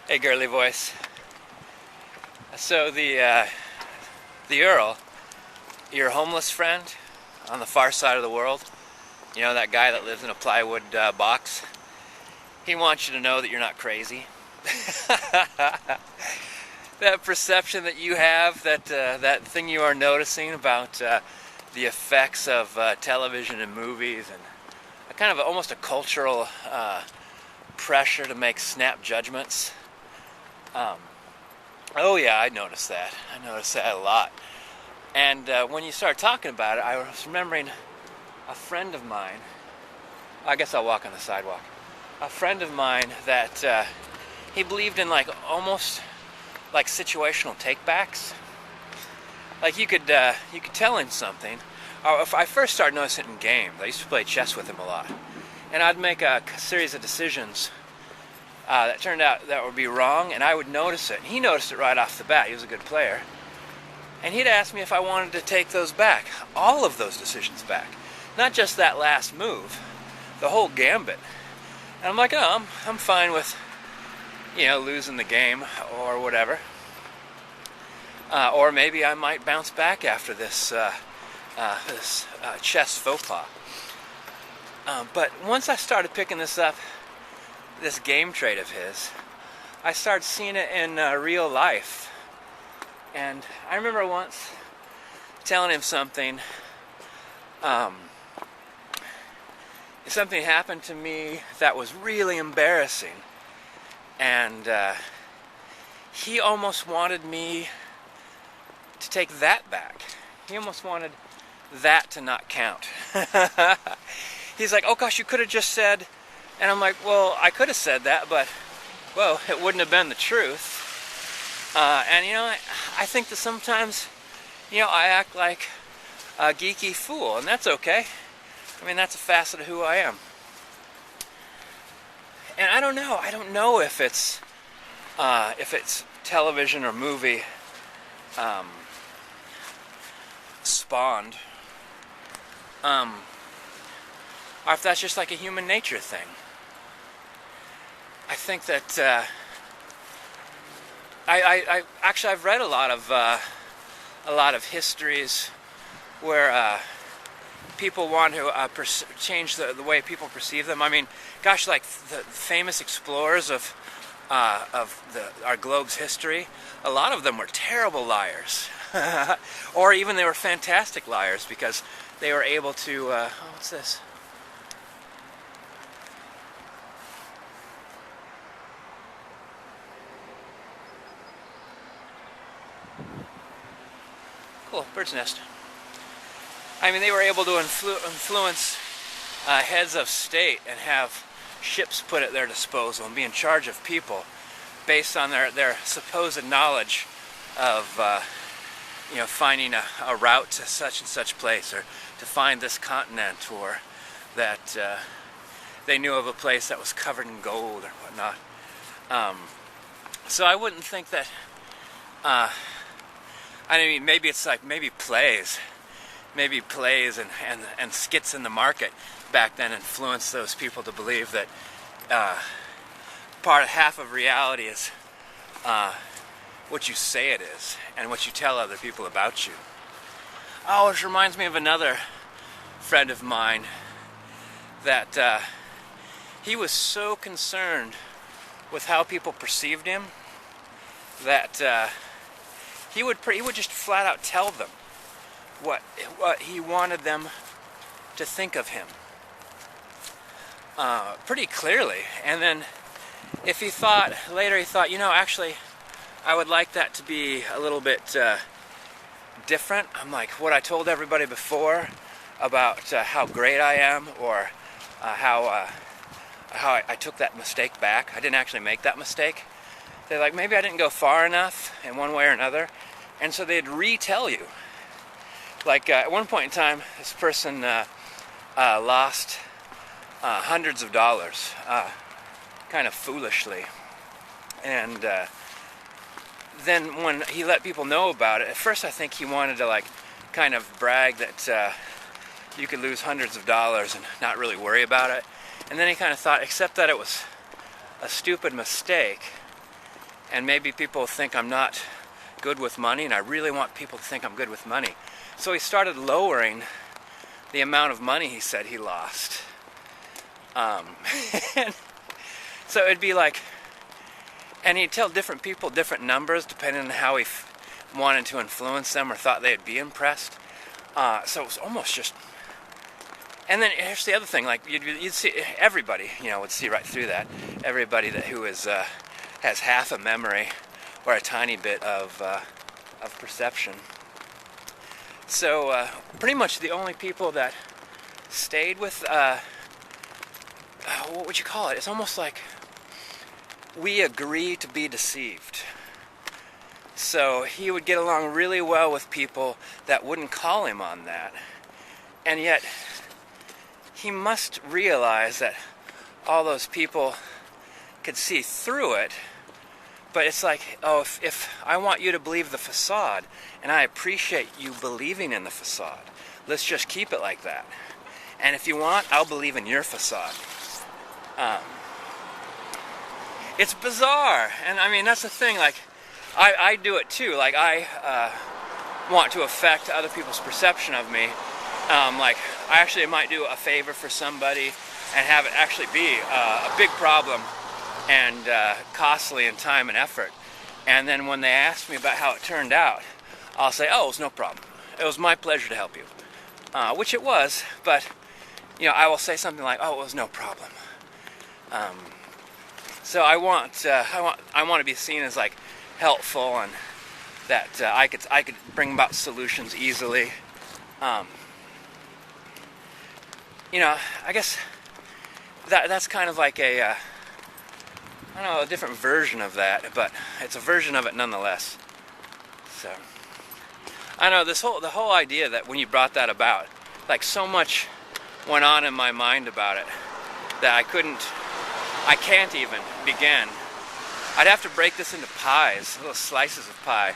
Hey, girly voice. So the Earl, your homeless friend on the far side of the world, you know, that guy that lives in a plywood box, he wants you to know that you're not crazy. That perception that you have, that thing you are noticing about the effects of television and movies, and a kind of almost a cultural pressure to make snap judgments. Oh yeah, I noticed that. I noticed that a lot. And when you start talking about it, I was remembering a friend of mine. I guess I'll walk on the sidewalk. A friend of mine that he believed in, like, almost like situational takebacks. Like you could tell him something. If I first started noticing it in games, I used to play chess with him a lot, and I'd make a series of decisions that turned out that would be wrong, and I would notice it. And he noticed it right off the bat. He was a good player, and he'd ask me if I wanted to take those back, all of those decisions back, not just that last move, the whole gambit. And I'm like, oh, I'm fine with, you know, losing the game or whatever. Or maybe I might bounce back after this chess faux pas. But once I started picking this up, this game trait of his, I started seeing it in real life. And I remember once telling him something. Something happened to me that was really embarrassing. And he almost wanted me to take that back. He almost wanted that to not count. He's like, oh gosh, you could have just said, and I'm like, well, I could have said that, but, well, it wouldn't have been the truth. And, you know, I think that sometimes, you know, I act like a geeky fool, and that's okay. I mean, that's a facet of who I am. And I don't know if it's television or movie spawned, or if that's just like a human nature thing. I think that I've read a lot of histories where people want to change the way people perceive them. I mean, gosh, like the famous explorers of our globe's history, a lot of them were terrible liars, or even they were fantastic liars because they were able to. Oh, what's this? Cool, bird's nest. I mean, they were able to influence heads of state and have ships put at their disposal and be in charge of people based on their supposed knowledge of, you know, finding a route to such and such place, or to find this continent, or that they knew of a place that was covered in gold or whatnot. So I wouldn't think that, I mean, maybe it's like, maybe plays and skits in the market back then influenced those people to believe that half of reality is what you say it is and what you tell other people about you. Oh, which reminds me of another friend of mine that he was so concerned with how people perceived him that he would just flat out tell them what he wanted them to think of him, pretty clearly. And then if he thought, you know, actually, I would like that to be a little bit different. I'm like, what I told everybody before about how great I am, or how I took that mistake back. I didn't actually make that mistake. They're like, maybe I didn't go far enough in one way or another. And so they'd retell you. Like at one point in time, this person lost hundreds of dollars, kind of foolishly. And then when he let people know about it, at first I think he wanted to, like, kind of brag that you could lose hundreds of dollars and not really worry about it. And then he kind of thought, except that it was a stupid mistake, and maybe people think I'm not good with money, and I really want people to think I'm good with money. So he started lowering the amount of money he said he lost. And so it'd be like, and he'd tell different people different numbers depending on how he wanted to influence them or thought they'd be impressed. So it was almost just. And then here's the other thing: like you'd see everybody, would see right through that. Everybody who has half a memory or a tiny bit of perception. So pretty much the only people that stayed with what would you call it? It's almost like we agree to be deceived. So he would get along really well with people that wouldn't call him on that. And yet, he must realize that all those people could see through it. But it's like, oh, if I want you to believe the facade, and I appreciate you believing in the facade, let's just keep it like that. And if you want, I'll believe in your facade. It's bizarre, and I mean, that's the thing, like, I do it too. Like, I want to affect other people's perception of me. Like, I actually might do a favor for somebody and have it actually be a big problem and costly in time and effort. And then when they ask me about how it turned out, I'll say, oh, it was no problem. It was my pleasure to help you. Which it was, but, I will say something like, oh, it was no problem. So I want to be seen as like helpful, and that I could bring about solutions easily. I guess that's kind of like a a different version of that, but it's a version of it nonetheless. So I know the whole idea that when you brought that about, like, so much went on in my mind about it that I can't even begin. I'd have to break this into pies, little slices of pie,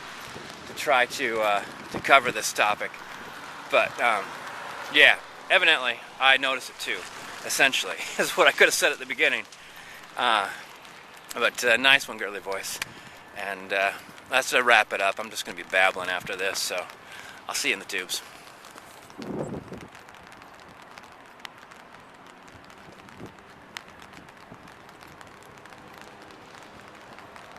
to try to cover this topic. But yeah, evidently I notice it too. Essentially, is what I could have said at the beginning. But nice one, girly voice. And that's to wrap it up. I'm just going to be babbling after this, so I'll see you in the tubes.